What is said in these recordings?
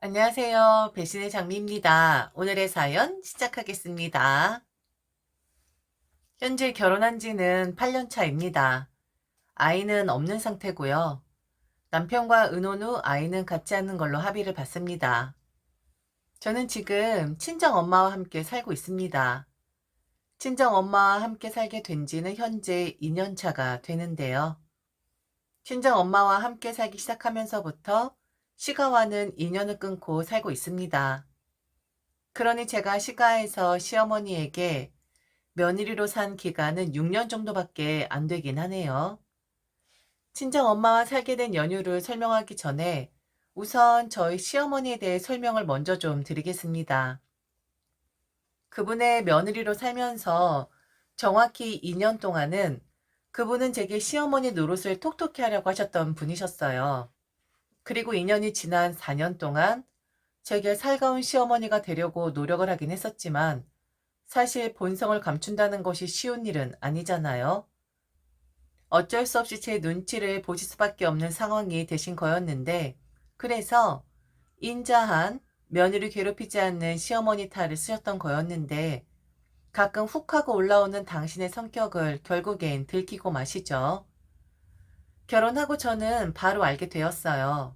안녕하세요. 배신의 장미입니다. 오늘의 사연 시작하겠습니다. 현재 결혼한 지는 8년 차입니다. 아이는 없는 상태고요. 남편과 의논 후 아이는 갖지 않는 걸로 합의를 봤습니다. 저는 지금 친정 엄마와 함께 살고 있습니다. 친정 엄마와 함께 살게 된 지는 현재 2년 차가 되는데요. 친정 엄마와 함께 살기 시작하면서부터 시가와는 인연을 끊고 살고 있습니다. 그러니 제가 시가에서 시어머니에게 며느리로 산 기간은 6년 정도밖에 안 되긴 하네요. 친정 엄마와 살게 된 연유를 설명하기 전에 우선 저희 시어머니에 대해 설명을 먼저 좀 드리겠습니다. 그분의 며느리로 살면서 정확히 2년 동안은 그분은 제게 시어머니 노릇을 톡톡히 하려고 하셨던 분이셨어요. 그리고 2년이 지난 4년 동안 제게 살가운 시어머니가 되려고 노력을 하긴 했었지만 사실 본성을 감춘다는 것이 쉬운 일은 아니잖아요. 어쩔 수 없이 제 눈치를 보실 수밖에 없는 상황이 되신 거였는데 그래서 인자한 며느리 괴롭히지 않는 시어머니 탈을 쓰셨던 거였는데 가끔 훅 하고 올라오는 당신의 성격을 결국엔 들키고 마시죠. 결혼하고 저는 바로 알게 되었어요.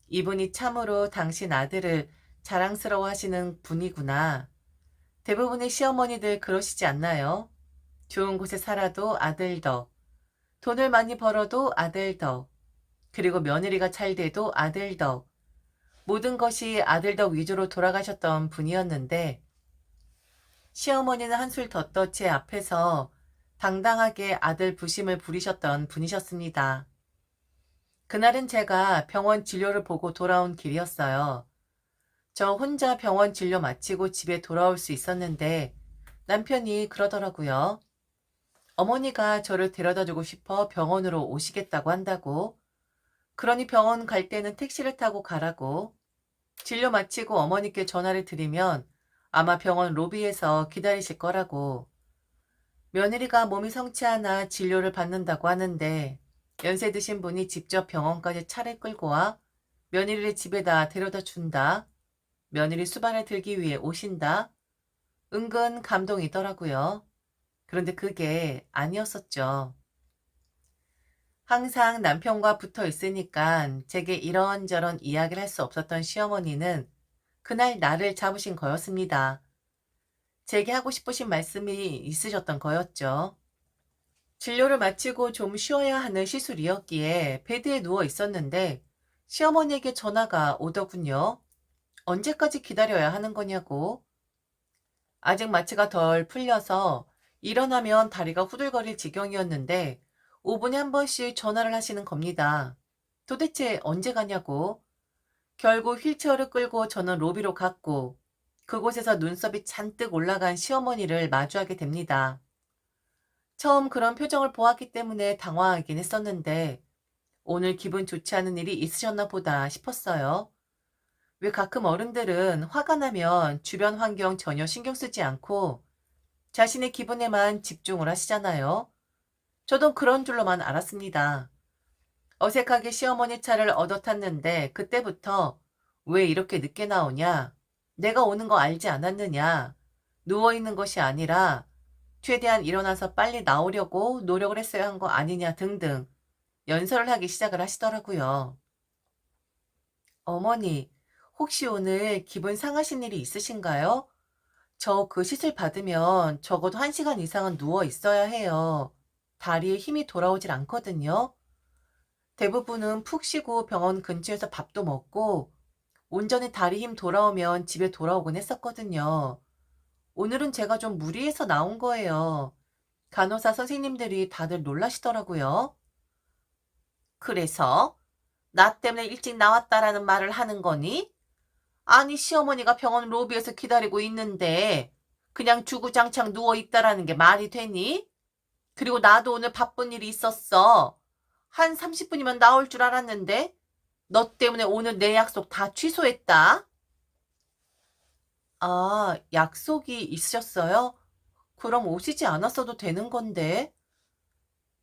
이분이 참으로 당신 아들을 자랑스러워 하시는 분이구나. 대부분의 시어머니들 그러시지 않나요? 좋은 곳에 살아도 아들 덕, 돈을 많이 벌어도 아들 덕, 그리고 며느리가 잘 돼도 아들 덕, 모든 것이 아들 덕 위주로 돌아가셨던 분이었는데 시어머니는 한술 더 떠 제 앞에서 당당하게 아들 부심을 부리셨던 분이셨습니다. 그날은 제가 병원 진료를 보고 돌아온 길이었어요. 저 혼자 병원 진료 마치고 집에 돌아올 수 있었는데 남편이 그러더라고요. 어머니가 저를 데려다 주고 싶어 병원으로 오시겠다고 한다고. 그러니 병원 갈 때는 택시를 타고 가라고. 진료 마치고 어머니께 전화를 드리면 아마 병원 로비에서 기다리실 거라고. 며느리가 몸이 성치 않아 진료를 받는다고 하는데 연세 드신 분이 직접 병원까지 차를 끌고 와 며느리를 집에다 데려다 준다. 며느리 수반을 들기 위해 오신다. 은근 감동이더라고요. 그런데 그게 아니었었죠. 항상 남편과 붙어 있으니까 제게 이런저런 이야기를 할 수 없었던 시어머니는 그날 나를 잡으신 거였습니다. 제게 하고 싶으신 말씀이 있으셨던 거였죠. 진료를 마치고 좀 쉬어야 하는 시술이었기에 베드에 누워 있었는데 시어머니에게 전화가 오더군요. 언제까지 기다려야 하는 거냐고. 아직 마취가 덜 풀려서 일어나면 다리가 후들거릴 지경이었는데 5분에 한 번씩 전화를 하시는 겁니다. 도대체 언제 가냐고. 결국 휠체어를 끌고 저는 로비로 갔고 그곳에서 눈썹이 잔뜩 올라간 시어머니를 마주하게 됩니다. 처음 그런 표정을 보았기 때문에 당황하긴 했었는데 오늘 기분 좋지 않은 일이 있으셨나 보다 싶었어요. 왜 가끔 어른들은 화가 나면 주변 환경 전혀 신경 쓰지 않고 자신의 기분에만 집중을 하시잖아요. 저도 그런 줄로만 알았습니다. 어색하게 시어머니 차를 얻어 탔는데 그때부터 왜 이렇게 늦게 나오냐? 내가 오는 거 알지 않았느냐? 누워있는 것이 아니라 최대한 일어나서 빨리 나오려고 노력을 했어야 한 거 아니냐 등등 연설을 하기 시작을 하시더라고요. 어머니, 혹시 오늘 기분 상하신 일이 있으신가요? 저 그 시술 받으면 적어도 1시간 이상은 누워 있어야 해요. 다리에 힘이 돌아오질 않거든요. 대부분은 푹 쉬고 병원 근처에서 밥도 먹고 온전히 다리 힘 돌아오면 집에 돌아오곤 했었거든요. 오늘은 제가 좀 무리해서 나온 거예요. 간호사 선생님들이 다들 놀라시더라고요. 그래서 나 때문에 일찍 나왔다라는 말을 하는 거니? 아니, 시어머니가 병원 로비에서 기다리고 있는데 그냥 주구장창 누워 있다라는 게 말이 되니? 그리고 나도 오늘 바쁜 일이 있었어. 한 30분이면 나올 줄 알았는데 너 때문에 오늘 내 약속 다 취소했다. 아, 약속이 있으셨어요? 그럼 오시지 않았어도 되는 건데.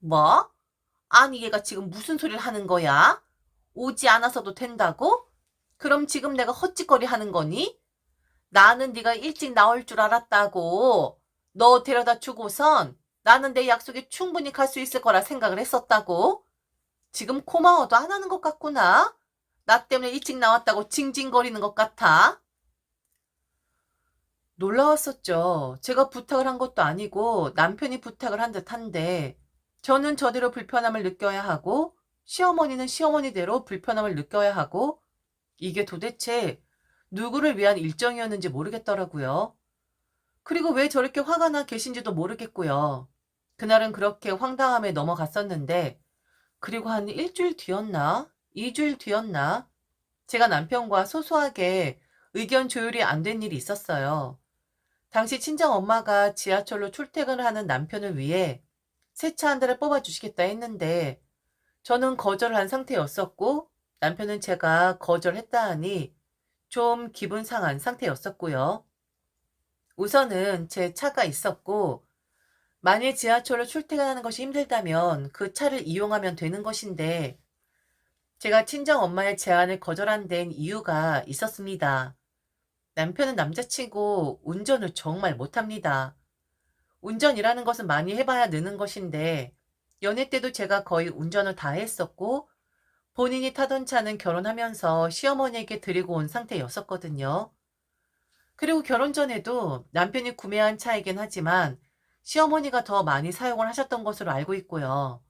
뭐? 아니, 얘가 지금 무슨 소리를 하는 거야? 오지 않아서도 된다고? 그럼 지금 내가 헛짓거리 하는 거니? 나는 네가 일찍 나올 줄 알았다고. 너 데려다 주고선 나는 내 약속에 충분히 갈 수 있을 거라 생각을 했었다고. 지금 고마워도 안 하는 것 같구나. 나 때문에 일찍 나왔다고 징징거리는 것 같아. 놀라웠었죠. 제가 부탁을 한 것도 아니고 남편이 부탁을 한 듯한데 저는 저대로 불편함을 느껴야 하고 시어머니는 시어머니대로 불편함을 느껴야 하고 이게 도대체 누구를 위한 일정이었는지 모르겠더라고요. 그리고 왜 저렇게 화가 나 계신지도 모르겠고요. 그날은 그렇게 황당함에 넘어갔었는데 그리고 한 일주일 뒤였나? 2주일 뒤였나? 제가 남편과 소소하게 의견 조율이 안 된 일이 있었어요. 당시 친정엄마가 지하철로 출퇴근을 하는 남편을 위해 새 차 한 대를 뽑아주시겠다 했는데 저는 거절을 한 상태였었고 남편은 제가 거절했다 하니 좀 기분 상한 상태였었고요. 우선은 제 차가 있었고 만일 지하철로 출퇴근하는 것이 힘들다면 그 차를 이용하면 되는 것인데 제가 친정엄마의 제안을 거절한 데는 이유가 있었습니다. 남편은 남자치고 운전을 정말 못합니다. 운전이라는 것은 많이 해봐야 느는 것인데 연애 때도 제가 거의 운전을 다 했었고 본인이 타던 차는 결혼하면서 시어머니에게 드리고 온 상태였었거든요. 그리고 결혼 전에도 남편이 구매한 차이긴 하지만 시어머니가 더 많이 사용을 하셨던 것으로 알고 있고요.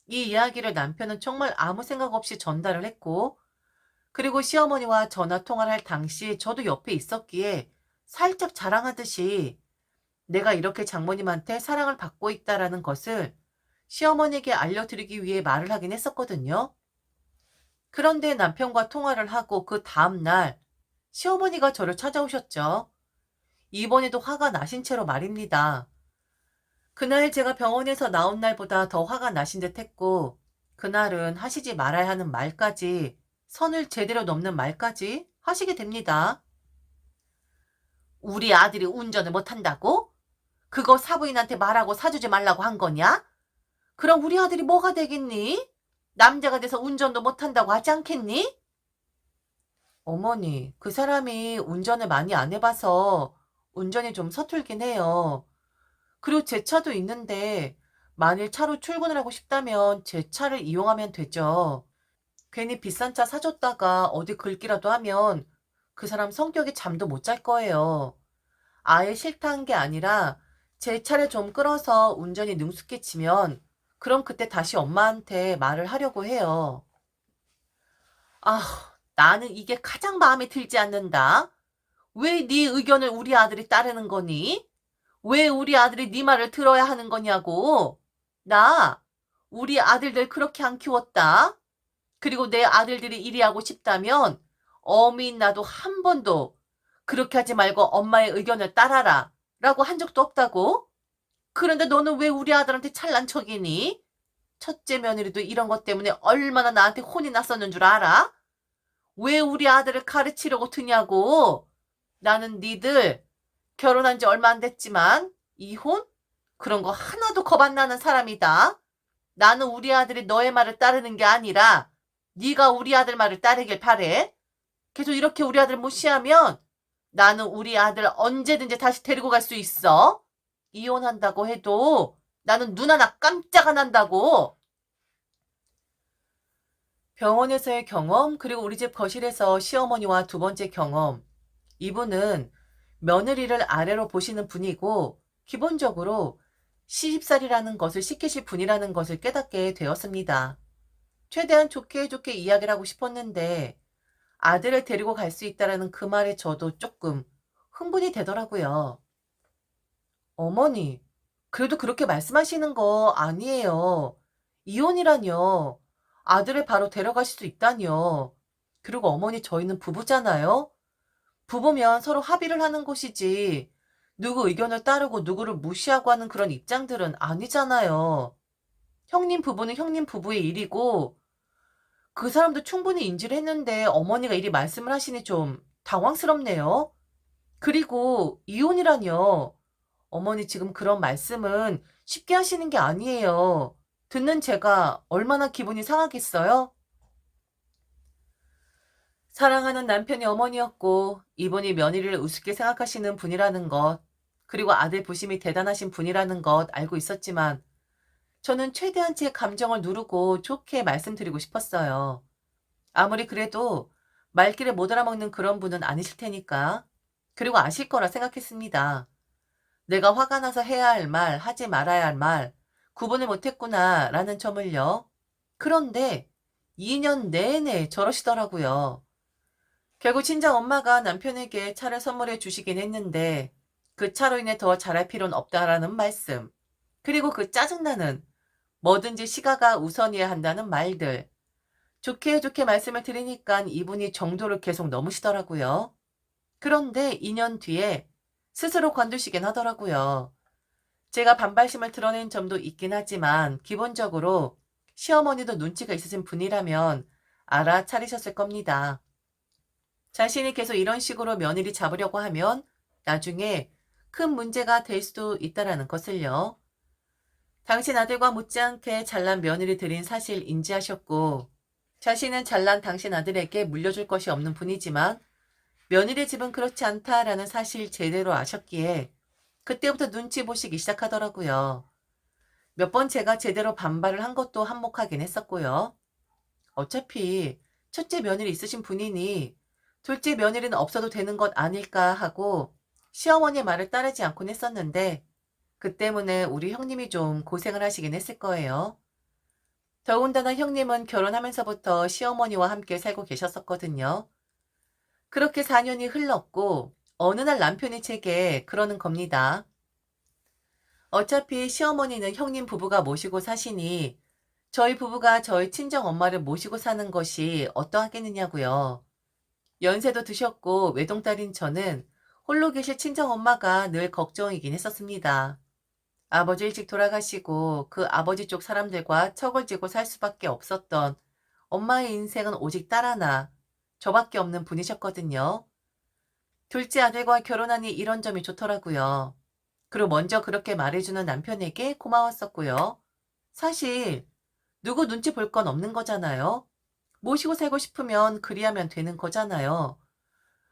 이 이야기를 남편은 정말 아무 생각 없이 전달을 했고 그리고 시어머니와 전화 통화를 할 당시 저도 옆에 있었기에 살짝 자랑하듯이 내가 이렇게 장모님한테 사랑을 받고 있다라는 것을 시어머니에게 알려드리기 위해 말을 하긴 했었거든요. 그런데 남편과 통화를 하고 그 다음날 시어머니가 저를 찾아오셨죠. 이번에도 화가 나신 채로 말입니다. 그날 제가 병원에서 나온 날보다 더 화가 나신 듯 했고 그날은 하시지 말아야 하는 말까지 선을 제대로 넘는 말까지 하시게 됩니다. 우리 아들이 운전을 못한다고? 그거 사부인한테 말하고 사주지 말라고 한 거냐? 그럼 우리 아들이 뭐가 되겠니? 남자가 돼서 운전도 못한다고 하지 않겠니? 어머니, 그 사람이 운전을 많이 안 해봐서 운전이 좀 서툴긴 해요. 그리고 제 차도 있는데 만일 차로 출근을 하고 싶다면 제 차를 이용하면 되죠. 괜히 비싼 차 사줬다가 어디 긁기라도 하면 그 사람 성격이 잠도 못 잘 거예요. 아예 싫다는 게 아니라 제 차를 좀 끌어서 운전이 능숙해지면 그럼 그때 다시 엄마한테 말을 하려고 해요. 아, 나는 이게 가장 마음에 들지 않는다. 왜 네 의견을 우리 아들이 따르는 거니? 왜 우리 아들이 네 말을 들어야 하는 거냐고. 나 우리 아들들 그렇게 안 키웠다. 그리고 내 아들들이 이리 하고 싶다면 어미인 나도 한 번도 그렇게 하지 말고 엄마의 의견을 따라라 라고 한 적도 없다고? 그런데 너는 왜 우리 아들한테 잘난 척이니? 첫째 며느리도 이런 것 때문에 얼마나 나한테 혼이 났었는 줄 알아? 왜 우리 아들을 가르치려고 드냐고? 나는 니들 결혼한 지 얼마 안 됐지만 이혼? 그런 거 하나도 겁 안 나는 사람이다. 나는 우리 아들이 너의 말을 따르는 게 아니라 네가 우리 아들 말을 따르길 바래. 계속 이렇게 우리 아들 무시하면 나는 우리 아들 언제든지 다시 데리고 갈 수 있어. 이혼한다고 해도 나는 눈 하나 깜짝 안 한다고. 병원에서의 경험, 그리고 우리 집 거실에서 시어머니와 두 번째 경험. 이분은 며느리를 아래로 보시는 분이고 기본적으로 시집살이라는 것을 시키실 분이라는 것을 깨닫게 되었습니다. 최대한 좋게 좋게 이야기를 하고 싶었는데 아들을 데리고 갈 수 있다라는 그 말에 저도 조금 흥분이 되더라고요. 어머니, 그래도 그렇게 말씀하시는 거 아니에요. 이혼이라뇨. 아들을 바로 데려가실 수 있다뇨. 그리고 어머니 저희는 부부잖아요. 부부면 서로 합의를 하는 것이지. 누구 의견을 따르고 누구를 무시하고 하는 그런 입장들은 아니잖아요. 형님 부부는 형님 부부의 일이고 그 사람도 충분히 인지를 했는데 어머니가 이리 말씀을 하시니 좀 당황스럽네요. 그리고 이혼이라뇨. 어머니 지금 그런 말씀은 쉽게 하시는 게 아니에요. 듣는 제가 얼마나 기분이 상하겠어요? 사랑하는 남편이 어머니였고 이분이 며느리를 우습게 생각하시는 분이라는 것, 그리고 아들 부심이 대단하신 분이라는 것 알고 있었지만 저는 최대한 제 감정을 누르고 좋게 말씀드리고 싶었어요. 아무리 그래도 말귀를 못 알아먹는 그런 분은 아니실 테니까. 그리고 아실 거라 생각했습니다. 내가 화가 나서 해야 할 말, 하지 말아야 할 말, 구분을 못했구나라는 점을요. 그런데 2년 내내 저러시더라고요. 결국 친정 엄마가 남편에게 차를 선물해 주시긴 했는데 그 차로 인해 더 잘할 필요는 없다라는 말씀. 그리고 그 짜증나는 뭐든지 시가가 우선이어야 한다는 말들. 좋게 좋게 말씀을 드리니까 이분이 정도를 계속 넘으시더라고요. 그런데 2년 뒤에 스스로 관두시긴 하더라고요. 제가 반발심을 드러낸 점도 있긴 하지만 기본적으로 시어머니도 눈치가 있으신 분이라면 알아차리셨을 겁니다. 자신이 계속 이런 식으로 며느리 잡으려고 하면 나중에 큰 문제가 될 수도 있다라는 것을요. 당신 아들과 못지않게 잘난 며느리들인 사실 인지하셨고 자신은 잘난 당신 아들에게 물려줄 것이 없는 분이지만 며느리 집은 그렇지 않다라는 사실 제대로 아셨기에 그때부터 눈치 보시기 시작하더라고요. 몇 번 제가 제대로 반발을 한 것도 한몫하긴 했었고요. 어차피 첫째 며느리 있으신 분이니 둘째 며느리는 없어도 되는 것 아닐까 하고 시어머니의 말을 따르지 않곤 했었는데 그 때문에 우리 형님이 좀 고생을 하시긴 했을 거예요. 더군다나 형님은 결혼하면서부터 시어머니와 함께 살고 계셨었거든요. 그렇게 4년이 흘렀고 어느 날 남편이 제게 그러는 겁니다. 어차피 시어머니는 형님 부부가 모시고 사시니 저희 부부가 저희 친정 엄마를 모시고 사는 것이 어떠하겠느냐고요. 연세도 드셨고 외동딸인 저는 홀로 계실 친정 엄마가 늘 걱정이긴 했었습니다. 아버지 일찍 돌아가시고 그 아버지 쪽 사람들과 척을 지고 살 수밖에 없었던 엄마의 인생은 오직 딸 하나, 저밖에 없는 분이셨거든요. 둘째 아들과 결혼하니 이런 점이 좋더라고요. 그리고 먼저 그렇게 말해주는 남편에게 고마웠었고요. 사실 누구 눈치 볼 건 없는 거잖아요. 모시고 살고 싶으면 그리하면 되는 거잖아요.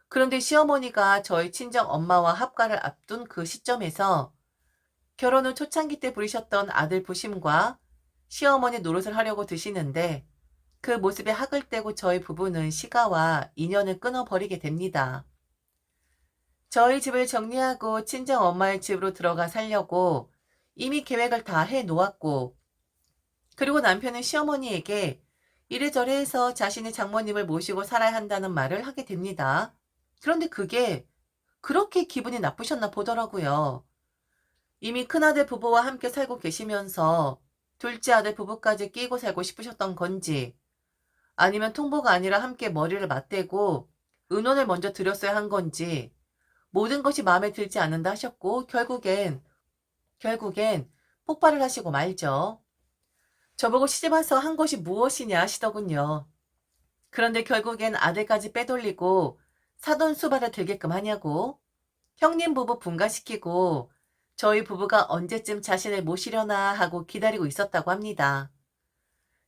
그런데 시어머니가 저희 친정 엄마와 합가를 앞둔 그 시점에서 결혼 후 초창기 때 부리셨던 아들 부심과 시어머니 노릇을 하려고 드시는데 그 모습에 학을 떼고 저희 부부는 시가와 인연을 끊어버리게 됩니다. 저희 집을 정리하고 친정 엄마의 집으로 들어가 살려고 이미 계획을 다 해 놓았고 그리고 남편은 시어머니에게 이래저래 해서 자신의 장모님을 모시고 살아야 한다는 말을 하게 됩니다. 그런데 그게 그렇게 기분이 나쁘셨나 보더라고요. 이미 큰아들 부부와 함께 살고 계시면서 둘째 아들 부부까지 끼고 살고 싶으셨던 건지 아니면 통보가 아니라 함께 머리를 맞대고 의논을 먼저 드렸어야 한 건지 모든 것이 마음에 들지 않는다 하셨고 결국엔 폭발을 하시고 말죠. 저보고 시집와서 한 것이 무엇이냐 하시더군요. 그런데 결국엔 아들까지 빼돌리고 사돈 수발을 들게끔 하냐고. 형님 부부 분가시키고 저희 부부가 언제쯤 자신을 모시려나 하고 기다리고 있었다고 합니다.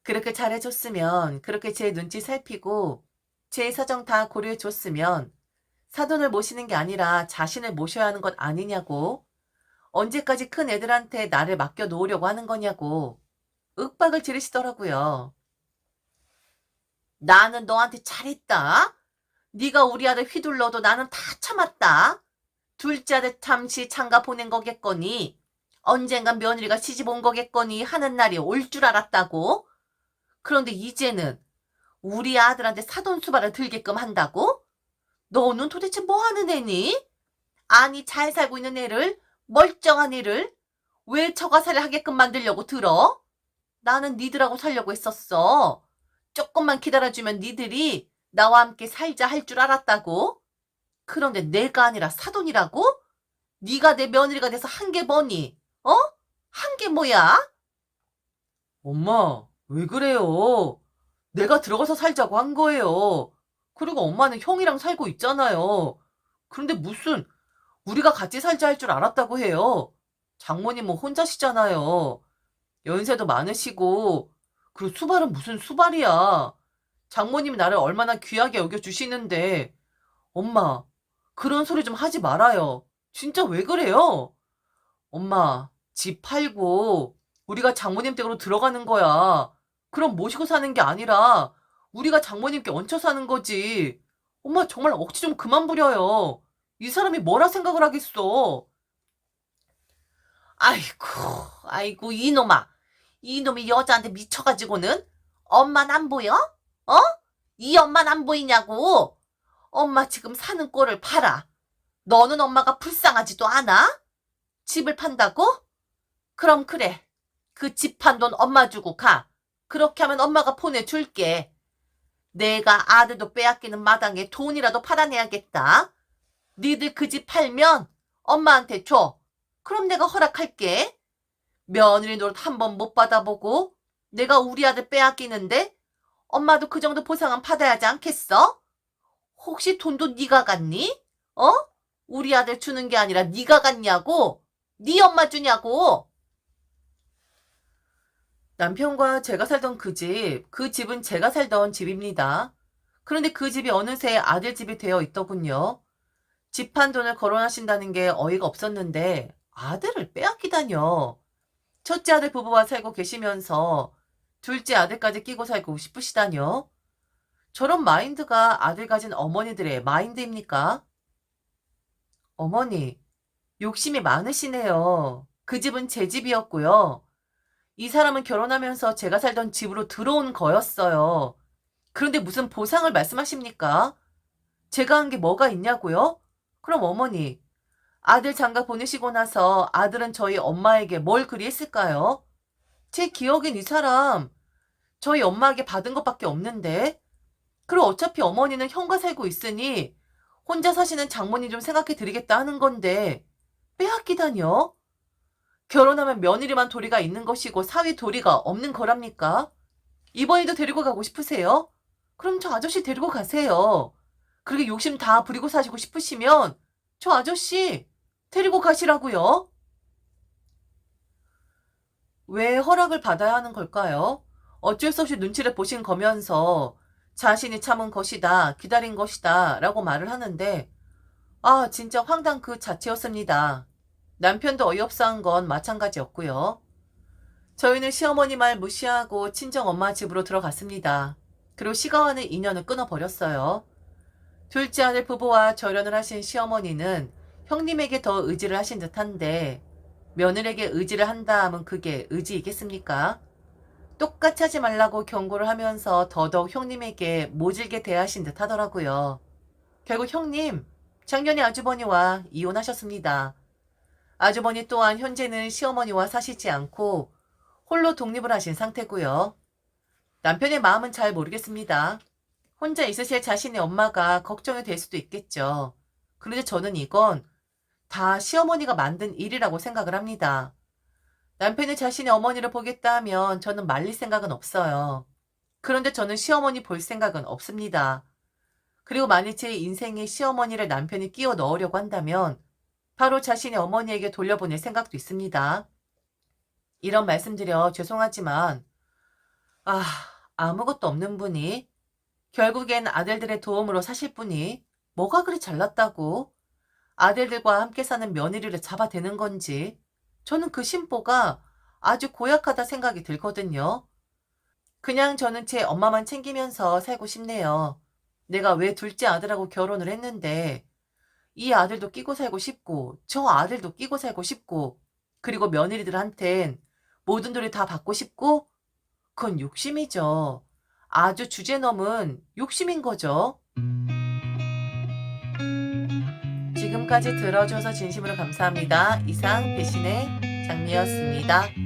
그렇게 잘해줬으면, 그렇게 제 눈치 살피고 제 사정 다 고려해줬으면 사돈을 모시는 게 아니라 자신을 모셔야 하는 것 아니냐고. 언제까지 큰 애들한테 나를 맡겨놓으려고 하는 거냐고 윽박을 지르시더라고요. 나는 너한테 잘했다. 네가 우리 아들 휘둘러도 나는 다 참았다. 둘째 아들 잠시 장가 보낸 거겠거니 언젠간 며느리가 시집 온 거겠거니 하는 날이 올 줄 알았다고. 그런데 이제는 우리 아들한테 사돈수발을 들게끔 한다고? 너는 도대체 뭐 하는 애니? 아니 잘 살고 있는 애를, 멀쩡한 애를 왜 처가살을 하게끔 만들려고 들어? 나는 니들하고 살려고 했었어. 조금만 기다려주면 니들이 나와 함께 살자 할 줄 알았다고? 그런데 내가 아니라 사돈이라고? 네가 내 며느리가 돼서 한 게 뭐니? 어? 한 게 뭐야? 엄마, 왜 그래요? 내가 들어가서 살자고 한 거예요. 그리고 엄마는 형이랑 살고 있잖아요. 그런데 무슨 우리가 같이 살자 할 줄 알았다고 해요. 장모님은 혼자시잖아요. 연세도 많으시고 그리고 수발은 무슨 수발이야. 장모님이 나를 얼마나 귀하게 여겨주시는데. 엄마, 그런 소리 좀 하지 말아요. 진짜 왜 그래요? 엄마, 집 팔고 우리가 장모님 댁으로 들어가는 거야. 그럼 모시고 사는 게 아니라 우리가 장모님께 얹혀 사는 거지. 엄마 정말 억지 좀 그만 부려요. 이 사람이 뭐라 생각을 하겠어. 아이고, 아이고, 이놈아. 이놈이 여자한테 미쳐가지고는 엄만 안 보여? 어? 이 엄만 안 보이냐고. 엄마 지금 사는 꼴을 봐라. 너는 엄마가 불쌍하지도 않아? 집을 판다고? 그럼 그래. 그 집 판 돈 엄마 주고 가. 그렇게 하면 엄마가 보내줄게. 내가 아들도 빼앗기는 마당에 돈이라도 팔아내야겠다. 니들 그 집 팔면 엄마한테 줘. 그럼 내가 허락할게. 며느리 노릇 한 번 못 받아보고 내가 우리 아들 빼앗기는데 엄마도 그 정도 보상은 받아야 하지 않겠어? 혹시 돈도 네가 갖니? 어? 우리 아들 주는 게 아니라 네가 갖냐고? 네 엄마 주냐고? 남편과 제가 살던 그 집은 제가 살던 집입니다. 그런데 그 집이 어느새 아들 집이 되어 있더군요. 집 판 돈을 거론하신다는 게 어이가 없었는데 아들을 빼앗기다뇨. 첫째 아들 부부와 살고 계시면서 둘째 아들까지 끼고 살고 싶으시다뇨. 저런 마인드가 아들 가진 어머니들의 마인드입니까? 어머니, 욕심이 많으시네요. 그 집은 제 집이었고요. 이 사람은 결혼하면서 제가 살던 집으로 들어온 거였어요. 그런데 무슨 보상을 말씀하십니까? 제가 한 게 뭐가 있냐고요? 그럼 어머니, 아들 장가 보내시고 나서 아들은 저희 엄마에게 뭘 그리 했을까요? 제 기억엔 이 사람 저희 엄마에게 받은 것밖에 없는데. 그리고 어차피 어머니는 형과 살고 있으니 혼자 사시는 장모님 좀 생각해 드리겠다 하는 건데 빼앗기다뇨? 결혼하면 며느리만 도리가 있는 것이고 사위 도리가 없는 거랍니까? 이번에도 데리고 가고 싶으세요? 그럼 저 아저씨 데리고 가세요. 그렇게 욕심 다 부리고 사시고 싶으시면 저 아저씨 데리고 가시라고요. 왜 허락을 받아야 하는 걸까요? 어쩔 수 없이 눈치를 보신 거면서 자신이 참은 것이다, 기다린 것이다 라고 말을 하는데 진짜 황당 그 자체였습니다. 남편도 어이없어 한 건 마찬가지였고요. 저희는 시어머니 말 무시하고 친정엄마 집으로 들어갔습니다. 그리고 시가와는 인연을 끊어버렸어요. 둘째 아들 부부와 절연을 하신 시어머니는 형님에게 더 의지를 하신 듯한데 며느리에게 의지를 한다 하면 그게 의지이겠습니까? 똑같이 하지 말라고 경고를 하면서 더더욱 형님에게 모질게 대하신 듯 하더라고요. 결국 형님, 작년에 아주버니와 이혼하셨습니다. 아주버니 또한 현재는 시어머니와 사시지 않고 홀로 독립을 하신 상태고요. 남편의 마음은 잘 모르겠습니다. 혼자 있으실 자신의 엄마가 걱정이 될 수도 있겠죠. 그런데 저는 이건 다 시어머니가 만든 일이라고 생각을 합니다. 남편이 자신의 어머니를 보겠다 하면 저는 말릴 생각은 없어요. 그런데 저는 시어머니 볼 생각은 없습니다. 그리고 만일 제 인생에 시어머니를 남편이 끼워 넣으려고 한다면 바로 자신의 어머니에게 돌려보낼 생각도 있습니다. 이런 말씀드려 죄송하지만 아무것도 없는 분이 결국엔 아들들의 도움으로 사실 분이 뭐가 그리 잘났다고 아들들과 함께 사는 며느리를 잡아대는 건지 저는 그 심보가 아주 고약하다 생각이 들거든요. 그냥 저는 제 엄마만 챙기면서 살고 싶네요. 내가 왜 둘째 아들하고 결혼을 했는데 이 아들도 끼고 살고 싶고 저 아들도 끼고 살고 싶고 그리고 며느리들한텐 모든 돌이 다 받고 싶고 그건 욕심이죠. 아주 주제 넘은 욕심인 거죠. 지금까지 들어줘서 진심으로 감사합니다. 이상 배신의 장미였습니다.